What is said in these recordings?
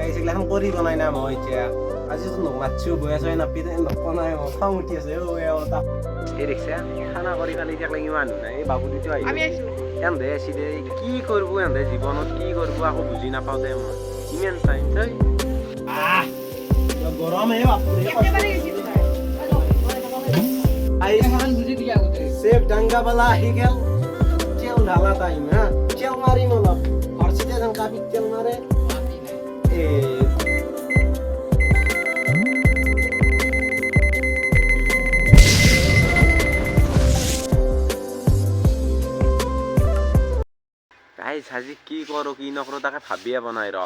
এইগিলা এখন কৰিব নাই না মই এতিয়া আজিতো নমাতছো বয়া চয়া নাপি নকনাই খং উঠি আছে এই দেখিছা খানা কৰি খালি থাকিলে কি মানুহ নাই এই বাবু দুটো আহিব এন্ধে আছি দে কি কৰিব এন্ধে জীৱনত কি কৰিব আকৌ বুজি নাপাওঁ দে মই ইমান টাইম থৈ গৰম হে सेब डंगा वाला ही गया चल ढाला टाइम हां चल मारी मतलब हर्षिते जन काफी चल मारे ए गाइस আজি কি কৰো কি নকৰো তাকে ভাবিয়া বনাই ৰ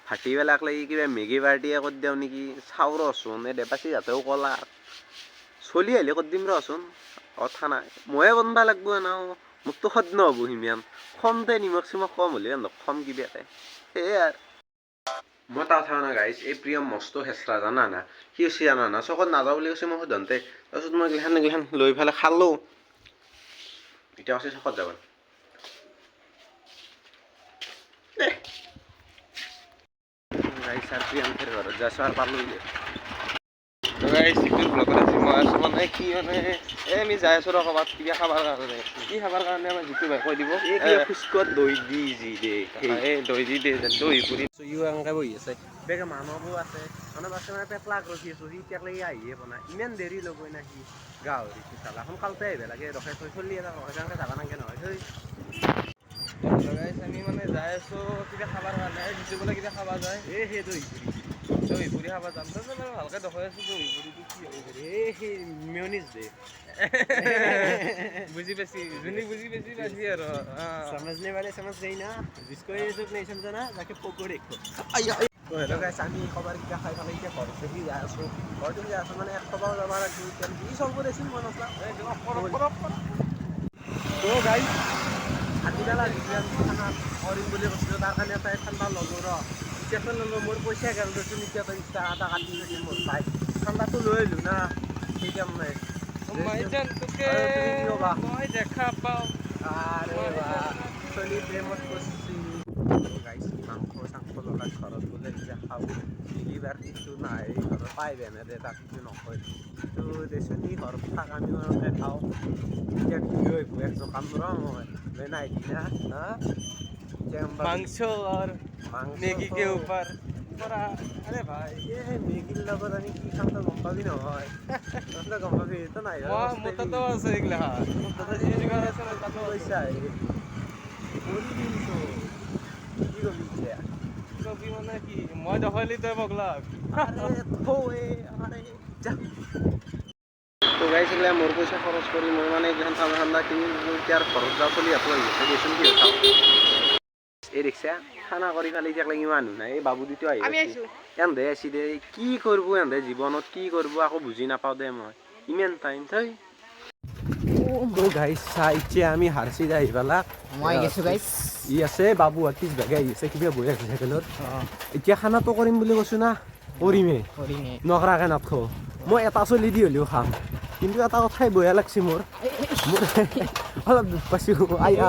ফাটি বেলাক লাগি কিবা মেগি পাৰ্টিয়ে কৰি দিও নেকি চাও ৰচোন এ দেপাছি যাতেও কলা চলি আহিলে কৰি দিম ৰচোন কথা নাই ময়ে বনবা লাগব না মোকতো সদ নহব হিমিয়ান খমতে নিমখ চিমখ কম হলে খম কিবাকে সেই আর মই তা থা না গাইস এই প্ৰিয়ম মস্ত হেচৰা জানা না কি হৈছে জানা না চকত নাযাও বুলি কৈছে মই সদন্তে তাৰছত মই গিলান লৈ ফেলে খালো এতিয়া আছে চকত যাব গাইস আর প্ৰিয়ম ফের ঘর যাসার পালো গাইস ইটো ব্লগত আছে মই আছো মানে কি মানে আমি যাই আছো ৰকবাত কিবা খাবাৰ কাৰণে কি খাবাৰ কাৰণে আমাৰ জিতু ভাই কৈ দিব এই কি ফুসকত দই দি জি দে এই দই দি দে দই পুৰি ইউ আংকা বহি আছে বেগে মানবো আছে মানে বাছে মানে পেট লাগ ৰখি আছো সি এতিয়া লাগি আহিয়ে বনা ইমান দেৰি লগৈ না কি গাহৰি কি চালা সোনকালতে আহিব লাগে ৰখাই থৈ চলি এটা ৰখাই যাবা নাগে নহয় থৈ গাইস আমি মানে যাই আছো কিবা খাবার কাৰণে জিতু বলে কিবা খাবা যায় এই হে দই পুৰি খাবা যাম তো ভালকে দেখাই আছো দই পুৰিটো কি হ'ব এই মেয়নিজ দে बुझी बेसी जुनी बुझी बेसी बाजी यार समझने वाले समझ गई ना जिसको ये जो नहीं समझा ना जाके पकोड़े खो तो हेलो गाइस আমি খবর কি খাই ফেলে কি করছ কি যাছো বড় কি যাছো মানে এক খবর আমার কি কি সব করেছি মনে আসলা তো গাইস আজিকালা জিয়ান খানা করিম বলে বসছিল তার কারণে তাই ঠান্ডা লগো র চেতন ললো মোর পয়সা গেল তো তুমি কি ইচ্ছা আটা কাটি দিন মোর ভাই ঠান্ডা তো লইলু না ঠিক আছে মাইজান তোকে মই দেখা পাও আরে বাহ চলি প্রেমত করছি গাইস মাংস সাংস ললা খরচ বলে যে খাও দিলিবার কিছু নাই আর পাইবে না দে তা কিছু নকয় তো দেশনি হর থাক আমি ওকে খাও যে কি হইব একশো কামরা मैं नहीं ना हां मांस और मैगी के ऊपर পরা আরে ভাই এই মেগিল লগত আমি কি খামটা গম পাবি না ভাই তোমরা গম পাবি তো নাই মত তো আছে এগুলা মত তো এই জায়গা আছে না কত পয়সা ওরি দিন তো কি গবিছে কবি মানে কি মই দখলি তো বগলা আরে থোয়ে আরে যা তো গাইস এগুলা মোর পয়সা খরচ করি মই মানে এখন ঠান্ডা কিনি আর খরচ যা চলি আছে গেছুন কি খাও এই রিক্সা খানা কৰি খালি যাক লাগি মানুহ নাই এই বাবু দুটো আহি আছে এন্ধে আছি দে কি কৰিব এন্ধে জীৱনত কি কৰিব আকৌ বুজি নাপাওঁ দে মই ইমান টাইম থৈ ও গাইস চাইছে আমি হাৰছি যাই পেলা মই গেছো গাইস ই আছে বাবু আতিস বেগে আহিছে কিবা বহি আছে সাইকেলত এতিয়া খানাটো কৰিম বুলি কৈছো না কৰিমে নকৰাকে নাথো মই এটা চলি দি হলিও খাম কিন্তু এটা কথাই বয়া লাগছি মোৰ অলপ দুখ পাইছো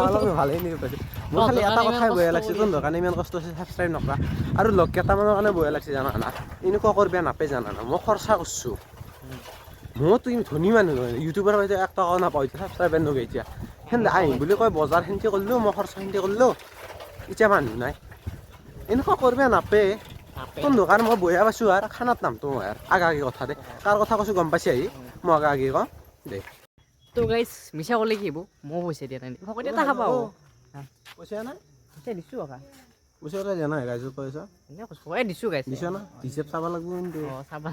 অলপ ভালেই নিৰ পাইছো মোৰ খালি এটা কথাই বয়া লাগছে তোৰ দোকানে ইমান কষ্ট আছে সাবস্ক্ৰাইব নকৰা আৰু লগ কেইটামানৰ কাৰণে বয়া লাগছে জানা না এনেকুৱা কৰবে নাপে জানা না মই খৰচা কৰছো মই তুমি ধনী মানুহ ইউটিউবৰ হয়তো 1 টকা নাপাওঁ সাবস্ক্ৰাইব নগৈ এতিয়া হেন্দে আহিম বুলি কয় বজাৰ হেনতে কৰিলো মই খৰচা হেনতে কৰিলো এতিয়া মানুহ নাই এনেকুৱা কৰবে নাপে তোৰ দোকান মই বয়া পাইছো আৰু খানাত নামটো মই আৰু আগাগি কথা দে কাৰ কথা কৈছো গম পাইছে আহি মই আগাগি কম দে তো গাইস মিছা করলে কি হবো মো পয়সা দিয়া নাই ফকট এটা খাবা পয়সা না পয়সা দিছো আকা পয়সা এটা জানা গাইছো পয়সা এনে কইছো কই দিছো গাইস দিছো না হিসাব চাবা লাগব কিন্তু চাবা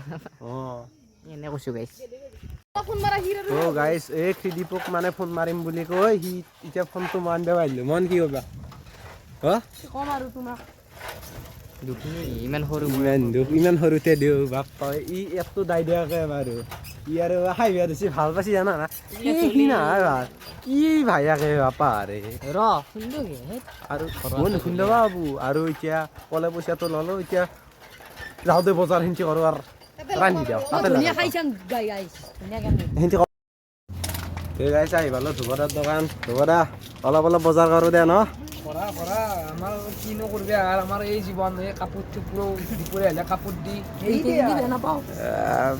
এনে কইছো গাইস ফোন মারা হিরো ও গাইস এই খিদিপক মানে ফোন মারিম বুলি কই হি ইটা ফোনটো মান দেবা আইলো মন কি হবা হ কম আৰু তোমাক দুখিনি ইমান সৰু ইমান সৰুতে দিও বাপ কয় ই এতটো দাই দিয়াকে বাৰু ই আৰু হাই বিয়া দিছি ভাল পাইছি জানা না কি না কি ভাইয়াকে বাপা ৰে ৰ শুনলো কে আৰু মই নুশুনবা বাবু আৰু এতিয়া কলে পইচাটো ললো এতিয়া যাও দে বজাৰ হিনচি কৰো আৰু ৰান্ধি দিও তাতে ধুনীয়া খাইছাম গাইস ধুনীয়া গান হিনচি এই গাইছ আহি ভালো ধুবৰাৰ দোকান ধুবৰা অলপ অলপ বজাৰ কৰো দে ন কৰা কৰা আমাৰ কিনো কৰবি আৰু আমাৰ এই জীৱন এই কাপোৰটো পুৰো দুপুৰে হলে কাপোৰ দি নাপাওঁ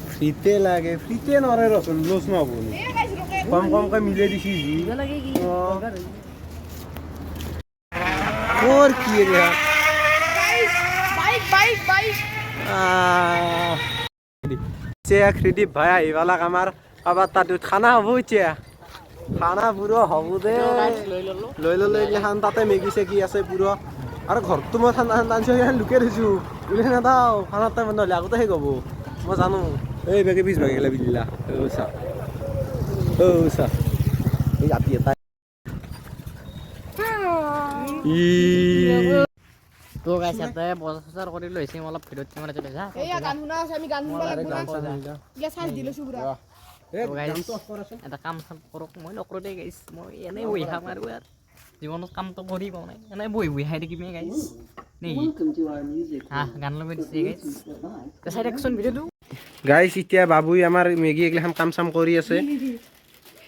ফ্ৰীতে লাগে ফ্ৰীতে নৰে ৰচোন লছ নহ'ব কম কমকৈ মিলাই দিছি যি লাগে কি তোৰ কি ৰে বাইক বাইক বাইক খ্ৰিদীপ ভাই আহিবালাক আমাৰ কাৰোবাৰ তাত খানা হ'ব এতিয়া খানা পুৰো হ'ব দে লৈ ল'লে এইগিলাখান তাতে মেগী চেগী আছে পুৰো আৰু ঘৰততো মই ঠাণ্ডা ঠাণ্ডা আনিছোঁ সেইখান লুকাই থৈছোঁ ওলাই নাযাওঁ খানাৰ টাইমত নহ'লে আগতে সেই ক'ব মই জানো এই বেগে পিছ ভাগে গেলা বিদিলা চা চা এই আপি এটা তো গাইছ ইয়াতে বজাৰ কৰি লৈছে অলপ ভিডিঅ'ত কেমেৰা চলাই যা এইয়া গান শুনা আছে আমি গান শুনবা লাগিব না গিয়া চাই দিলো সুগুৰা এটা কাম চাম কৰক মই নকৰোঁ দেই গাইছ মই এনেই বহি খাম আৰু ইয়াত জীৱনত কামটো কৰি পোৱা নাই এনেই বহি বহি খাই থাকিমে গাইছ নেকি গান লগাই দিছে গাইছ চাই থাকচোন ভিডিঅ'টো গাইছ এতিয়া বাবুই আমাৰ মেগী এইগিলাখান কাম চাম কৰি আছে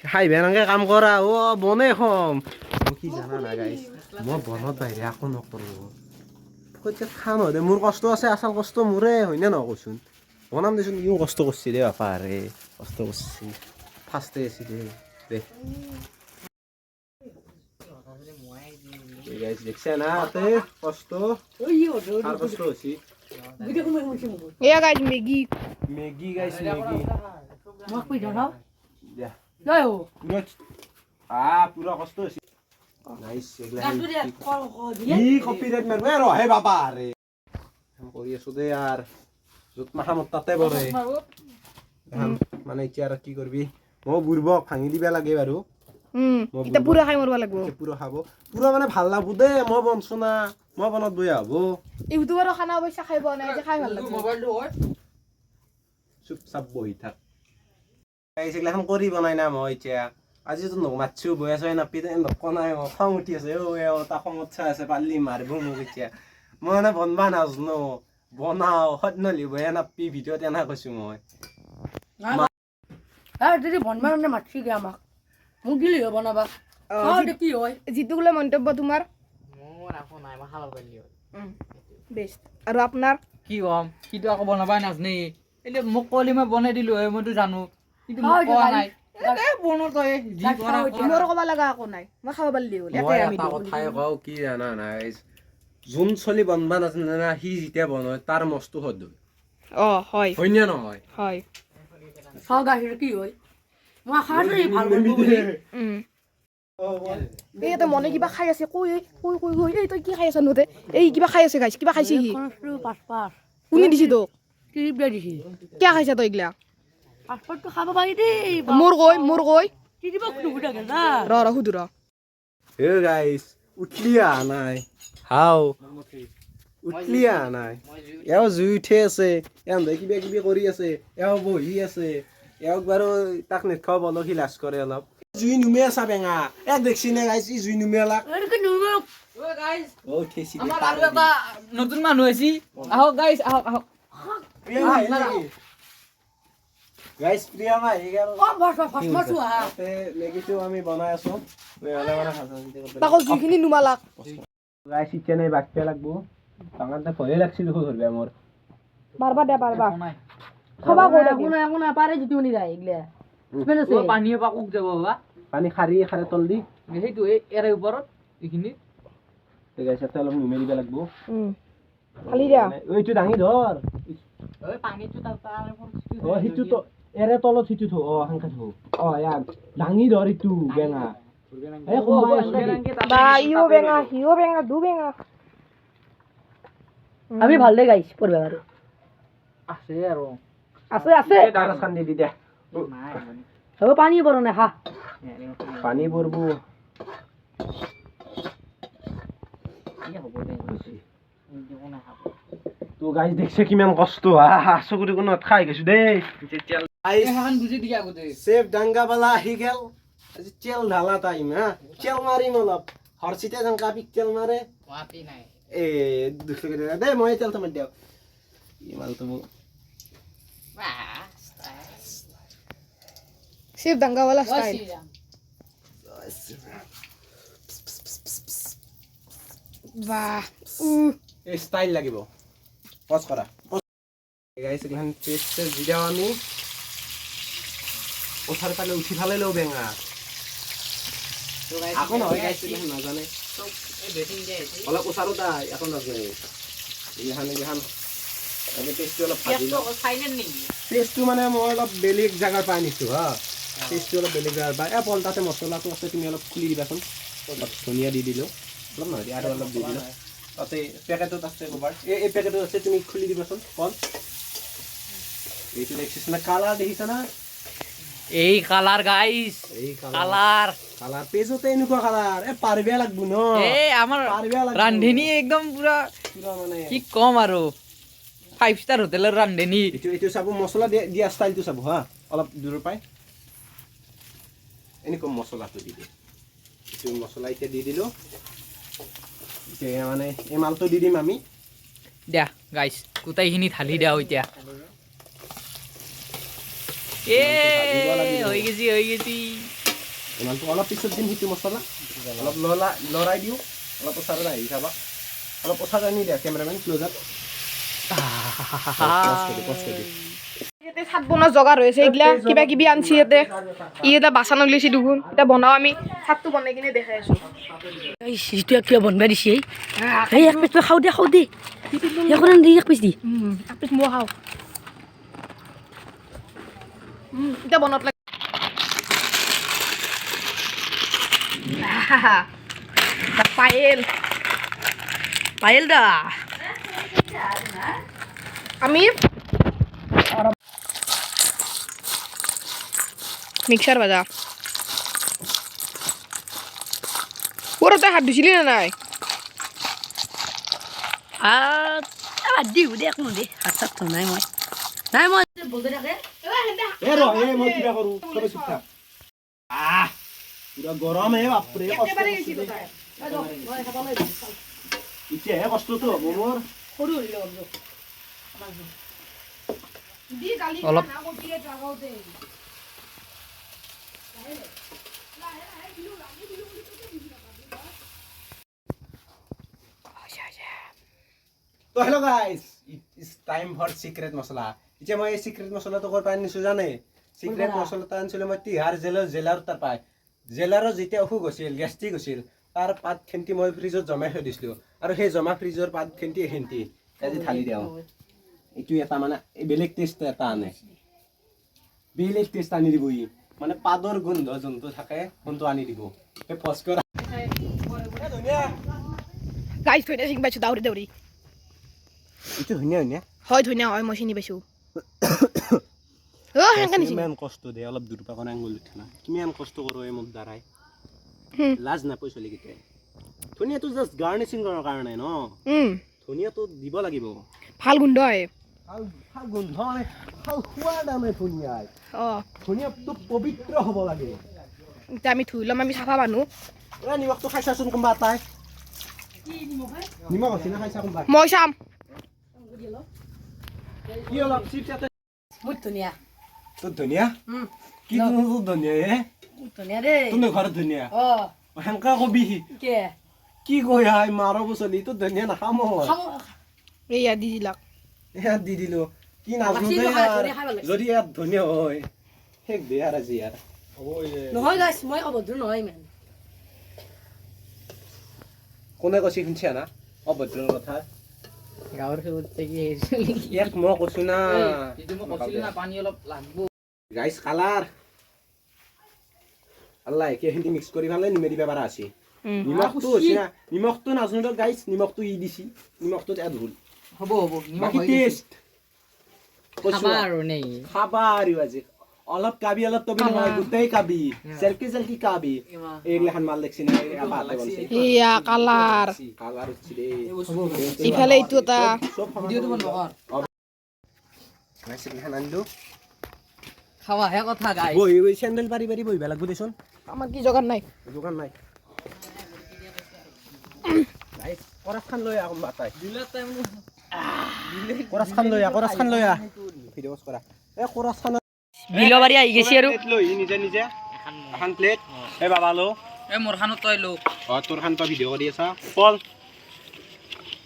খাই বেয়াকে কাম কৰা বনে খম মই কি জানা না গাইছ মই বনত বাহিৰে একো নকৰোঁ খাম হয় দে মোৰ কষ্ট আছে আচল কষ্ট মোৰে হয়নে নহয় কচোন বনাম দেচোন ইও কষ্ট কৰিছে দে বাপা ৰে কষ্ট কৰিছে ফাৰ্ষ্টে আছে দে গাইছ দেখছে না তাতে কষ্ট আর কষ্ট হৈছে এয়া গাইজ মেগী মেগী গাইছ মেগী মোক কই দাও দিয়া লৈ ও পুৰা কষ্ট হৈছে নাইস ই কপিৰাইট মাৰবে ৰহে বাবা ৰে কৰি আছো দে यार যত মাহামত তাতে বৰে মানে এতিয়া আৰু কি কৰবি মই বুৰবক ভাঙি দিবা লাগে বাৰু এটা পুৰা খাই মৰবা লাগব পুৰা খাব পুৰা মানে ভাল লাগব দে মই বনছো না মই বনত বয়া হব ইউটিউবৰ খানা অৱশ্যে খাই পোৱা নাই যে খাই ভাল লাগব মোবাইলটো হয় চুপ চাপ বহি থাক এইগিলাখান কৰি বনাই না মই এতিয়া আজিতো নমাতছো বৈ আছো নাপি নকনাই খং উঠি আছে তা খঙত চাই আছে পালি মাৰিব মোক এতিয়া মই মানে বনবা নাজনো বনাও সদনলি বয়া নাপি ভিডিঅ'ত এনা কৈছো মই যদি বনবা মানে মাতছি গে আমাক মোক দিলি হয় বনাবা কি হয় যিটো গলে মন্তব্য তোমাৰ মোৰ আকৌ নাই মই খাব পাৰিলি বেষ্ট আৰু আপোনাৰ কি কম কিটো আকৌ বনাবাই নাজনে এতিয়া মোক কলি মই বনাই দিলো হয় মইতো জানো কিন্তু মোক কোৱা নাই বনো তই যি কৰা মোৰ ক'বা লাগা একো নাই মই খাব পাৰিলি হ'ল মই এটা কথাই কওঁ কি জানা নাই যোন চলি বনবা নাজানে না সি যেতিয়া বনায় তাৰ মস্তু সদ হয় হয়নে নহয় হয় চাও গাখীৰ কি হয় মই আশা কৰি ভাল কৰিব বুলি এই এটা মনে কিবা খাই আছে কই এই তই কি খাই আছ নতে এই কিবা খাই আছে গাইছ কিবা খাইছি সি পাঁচপাৰ কোনে দিছি তোক ক্লিপ দিয়া দিছি কিয় খাইছা তই এইগিলা পাঁচপাৰটো খাব পাৰি দেই মোৰ কই কিবা নুবু থাকে না ৰ সুধু ৰ হে গাইস উঠলিয়া নাই হাও উঠলিয়া নাই এও জুই উঠে আছে এও কিবা কিবি কৰি আছে এও বহি আছে এওক বাৰু তাক নেখাও বলো সি লাজ কৰে অলপ জুই নুমে আছা বেঙা এক দেখছি নে গাইছ ই জুই নুমেলাক ও উঠেছি আমাৰ আৰু এটা নতুন মানুহ আছে আহক গাইস আহক গাইছ প্ৰিয়া মাই গেল ফাৰ্ষ্ট হা তে মেগীটো আমি বনাই আছো হলে মানে তাকো যিখিনি নুমালাক গাইছ ইচ্ছা নাই বাকতে লাগবো তাঙাতে ভয়ে লাগছিল দেখো ধৰবে মোৰ বাৰবা দে বাৰবা নাই খাবা কই একো না পাৰে যিটো নি যায় ইগলা স্মেল আছে পানীয়ে পাকুক যাব বাবা পানী খাৰি তল দি সেইটো এৰে ওপৰত এইখিনি তে গাইছ এটা অলপ নুমে দিব লাগবো খালি দিয়া ওইটো দাঙি ধৰ ঐ পানীটো তাৰ সিটো তো এৰে তলত সিটো থো হাংকা থো ইয়াৰ দাঙি ধৰ ইটো বেঙা এই কোনবাই বা ইও বেঙা হিও বেঙা দু বেঙা আমি ভাল দে গাইছ পঢ়বা আৰু আছে আৰু আছে দাৰাস খান দি দে নাই হ'ব পানী পৰো না খা পানী পৰবো হ'ব দে তো গাইছ দেখছে কিমান কষ্ট চকুৰি কোনত খাই গৈছো দেই এখন বুজি দিয়া আগতে চেফ ডাঙ্গাবালা আহি গেল আজি তেল ঢালা টাইম তেল মাৰিম অলপ হৰচিতে যেন কাপিক তেল মাৰে গুৱাহাটী নাই দুখ লাগে দে মই তেল মাৰি দিওঁ ইমানটো सिर्फ दंगा वाला स्टाइल বাহ এই ষ্টাইল লাগিব পজ কৰা গাইছ এইখন পেষ্ট দি দিওঁ আমি উঠাৰ ফালে উঠি ফালে লওঁ বেঙা আকৌ নহয় গাইছ এইখন নাজানে অলপ ওচৰত আহ আকৌ নাজানে এইখন পেষ্টটো অলপ ভাজি লওঁ পেষ্টটো মানে মই অলপ বেলেগ জেগাৰ পৰা আনিছোঁ হা পেষ্টটো অলপ বেলেগ জেগাৰ পৰা পলটাতে মছলাটো আছে তুমি অলপ খুলি দিবাচোন অলপ ধনিয়া দি দিলোঁ অলপ নহয় আৰু অলপ দি দিলোঁ তাতে পেকেটত আছে ক'ৰবাত এই পেকেটত আছে তুমি খুলি দিবাচোন কল এইটো দেখিছ না কালাৰ দেখিছা না এই কালাৰ গাইছ এই কালাৰ কালাৰ পেজতে এনেকুৱা কালাৰ পাৰিবা লাগব ন এই আমাৰ পাৰিবা লাগব ৰান্ধনী একদম পুৰা পুৰা মানে কি কম আৰু 5 ষ্টাৰ হোটেলৰ ৰান্ধনী এইটো চাব মছলা দিয়া ষ্টাইলটো চাব হা অলপ দূৰৰ পাই এনেকুৱা মছলাটো দি দিওঁ এইটো মছলা এতিয়া দি দিলোঁ এতিয়া মানে এই মালটো দি দিম আমি দিয়া গাইছ গোটেইখিনি ঢালি দিয়া এতিয়া এ হৈ গৈছি এই মালটো অলপ পিছত দিম সেইটো মছলা অলপ লৰাই দিওঁ অলপ ওচৰত আহি চাবা অলপ ওচৰত আনি দিয়া কেমেৰামেন ক্ল'জআপ ইয়াতে চাত বনোৱা জগাৰ হৈছে এইগিলা কিবা কিবি আনছি ইয়াতে ই এটা বাচন লৈছি দেখোন এতিয়া বনাও আমি চাতটো বনাই কিনে দেখাই আছো যিটো কিয় বনবা দিছে এই এক পিচ খাওঁ দে এখন দি এক পিচ দি আপিছ মই খাওঁ এতিয়া বনত লাগে পায়েল দা আমি মিক্সার বাজা ওরতে হাত দিছিলি না নাই দিও দে কোনো দে হাত চাত নাই মই বলতে থাকে মই কিবা কৰোঁ চবে চুপ থাক পুৰা গৰম বাপৰে এতিয়াহে কষ্টটো হ'ব মোৰ অলপ তো hello' guys it's time for secret masala এতিয়া মই এই চিক্ৰেট মছলাটো ক'ৰ পৰা আনিছোঁ জানে চিক্ৰেট মছলাটো আনিছিলোঁ মই তিহাৰ জেলাৰ তাৰ পাই জেলাৰৰ যেতিয়া অসুখ হৈছিল গেষ্ট্ৰিক হৈছিল তাৰ পাতখিনি মই ফ্ৰিজত জমাই থৈ দিছিলোঁ আৰু সেই জমা ফ্ৰিজৰ পাতখিনি এইখিনি আজি ঢালি দিওঁ এইটো এটা মানে বেলেগ টেষ্ট এটা আনে বেলেগ টেষ্ট আনি দিব ই মানে পাতৰ গোন্ধ যোনটো থাকে কোনটো আনি দিব সেই ফচকৰ গাইছ থৈ চিনি পাইছোঁ দাউৰি দাউৰি এইটো ধুনীয়া ধুনীয়া হয় মই চিনি পাইছোঁ কিমান কষ্ট দিয়ে অলপ দূৰ পৰা কাৰণে আঙুলি উঠে না কিমান কষ্ট কৰোঁ এই মোক দ্বাৰাই লাজ নাপায় চলিকেইটাই ধুনীয়াটো জাষ্ট গাৰ্নিচিং কৰাৰ কাৰণে ন ধুনীয়াটো দিব লাগিব ভাল গোন্ধ হয় ভাল গোন্ধ মানে ভাল খোৱাৰ দামে ধুনীয়াই ধুনীয়াটো পবিত্ৰ হ'ব লাগে এতিয়া আমি ধুই ল'ম আমি চাফা মানুহ নিমখটো খাইছাচোন কোনোবা এটাই নিমখ আছে না খাইছা কোনোবা মই চাম কি অলপ চিপছ এটা বহুত ধুনীয়া তোৰ ধুনীয়া কি তোৰ ধুনীয়া ধুনীয়া দেই তোৰ ঘৰত ধুনীয়া সেনেকা কবি কে কি কয় হাই মাৰ বচলি তোৰ ধুনীয়া নাখাম এইয়া দি দিলাক ইয়াত দি দিলো কি নাজানো যদি ইয়াত ধুনীয়া হয় শেষ দে আৰু আজি ইয়াৰ নহয় গাইছ মই অভদ্ৰ নহয় ইমান কোনে কৈছে শুনছা না অভদ্ৰৰ কথা গাঁৱৰ খেলতে কি ইয়াক মই কৈছো না পানী অলপ লাগব গাইছ কালাৰ আল্লাহ একেখিনি মিক্স কৰি ভালে নিমে দিবা পাৰা আছে নিমখটো হৈছে না নিমখটো নাজানো গাইছ নিমখটো ই দিছি নিমখটো এড ভুল হ'ব বাকি টেষ্ট খাবা আৰু নেই খাবা আৰু আজি অলপ কাবি অলপ তবি নহয় গোটেই কাবি চেলকি কাবি এইগিলাখান মাল দেখছি না আপাতে বলছি এয়া কালাৰ কালাৰ হচ্ছে ৰে ইফালে এইটো এটা ভিডিঅ'টো বন্ধ কৰ গাইছ এইগিলাখান আনিলো খাৱা হে কথা গাই বহি চেণ্ডেল পাৰি বহিব লাগব দেচোন আমাৰ কি জগাৰ নাই দোকান নাই গাইছ কৰাছ খান লৈ আহ বাতাই কৰাছ খান লৈ আহ ভিডিঅ' কৰা এ কৰাছ খান বিলবাৰী আহি গৈছে আৰু লৈ নিজে এখন প্লেট এ বাবা লো এ মোৰ খানত তই লো তোৰ খান তই ভিডিঅ' কৰি আছা পল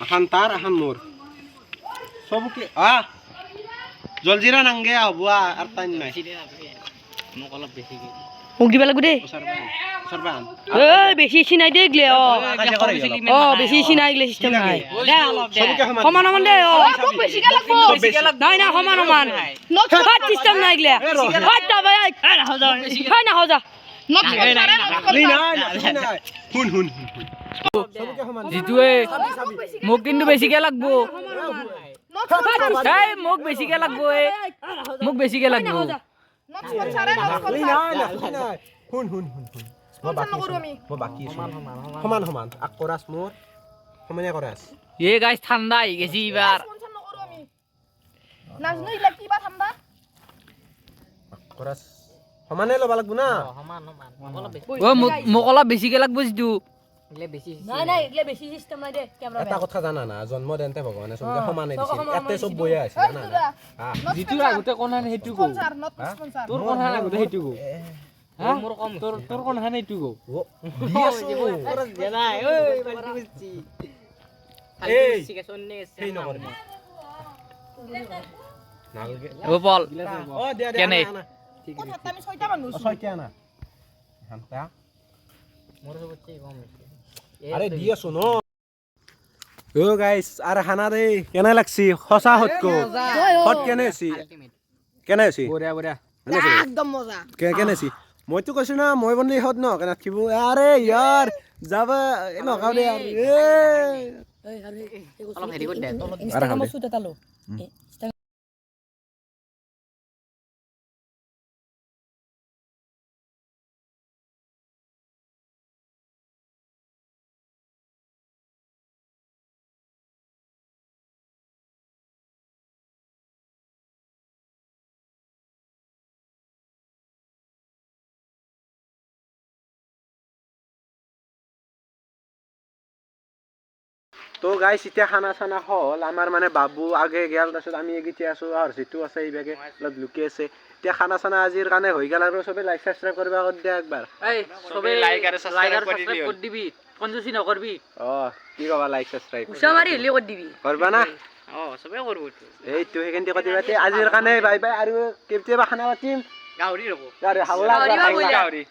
এখন তাৰ এখন মোৰ চবকে জলজিৰা নাংগে হ'ব আৰু টাইম নাই মোক অলপ বেছিকে মোক দিব লাগিব দেই সৰ্বান বেছি চিনাই দে গলে বেছি চিনাই গলে চিষ্টেম নাই চবকে সমান সমান সমান দে মোক বেছিকে লাগব নাই নাই সমান সমান চিষ্টেম নাই গলে না হও যা নট স্পন্সৰ নাই শুন শুন চবকে সমান যিটোৱে মোক কিন্তু বেছিকে লাগব নট স্পন্সৰ এই মোক বেছিকে লাগব মোক বেছিকে লাগব নট স্পন্সৰ নাই শুন শুন শুন শুন স্পন্সৰ নকৰো আমি মই বাকি সমান সমান আক কৰাছ মোৰ সমানে কৰাছ এ গাইছ ঠাণ্ডা আহি গেছি এইবাৰ স্পন্সৰ নকৰো আমি নাজনো ইলা কিবা ঠাণ্ডা কৰাছ সমানে ল'ব লাগব না সমান সমান অলপ বেছি অ মোক অলপ বেছিকে লাগব যিটো দিলে বেছি নাই নাই এগলে বেছি সিস্টেম নাই দে কেমেৰা এটা কথা জানা না জন্ম দেনতে ভগৱানে চবকে সমানে দিছিল এতে চব বয়া আছে জানা না যিটো আগতে কোনহান সেইটো কও স্পন্সৰ নট স্পন্সৰ তোৰ কোনহান আগতে সেইটো কও মোৰ কম তোৰ কোনহান এইটো কও নাই ঐ বাজি বুঝছি এই ঠিক আছে অন্য আছে সেই নকৰিবি নালগে ও বল অ দিয়া কেনে? ঠিক কথাত আমি ছয়টা মানুহ আছো ছয়টা না হান্তা মোৰ সবতছে কম হৈছে আরে দি আছো ন ও গাইস আর খানা দে কেনে লাগছি সঁচা হতকো হত কেনে আছি আলটিমেট কেনে আছি বঢ়িয়া বঢ়িয়া একদম মজা কেনে আছি মইতো কৈছো না মই বন্ধি হত ন কেনে থাকিব আরে ইয়ার যাবা নকাও দে আর অলপ হেৰি কৰি দে তলত ইনষ্টাগ্ৰামত শুট এটা লো তো গাইস এতিয়া খানা চানা হল আমাৰ মানে বাবু আগে গেল তাৰপিছত আমি এগিতে আছো আৰু যিটো আছে এইবাগে অলপ লুকি আছে এতিয়া খানা চানা আজিৰ কাৰণে হৈ গেল আৰু সবে লাইক সাবস্ক্ৰাইব কৰিবা কৰি দিয়া একবাৰ এই সবে লাইক আৰু সাবস্ক্ৰাইব কৰি দিবি কনজুসি নকৰবি কি কবা লাইক সাবস্ক্ৰাইব উষা মাৰি হলি কৰি দিবি কৰবা না চবে কৰিব এইটো এইটো সেইখিনি কথা পাতি আজিৰ কাৰণে বাই বাই আৰু কেতিয়াবা খানা পাতিম গাহৰি ৰ'ব গাহৰি হাল্লা গাহৰি বা গাহৰি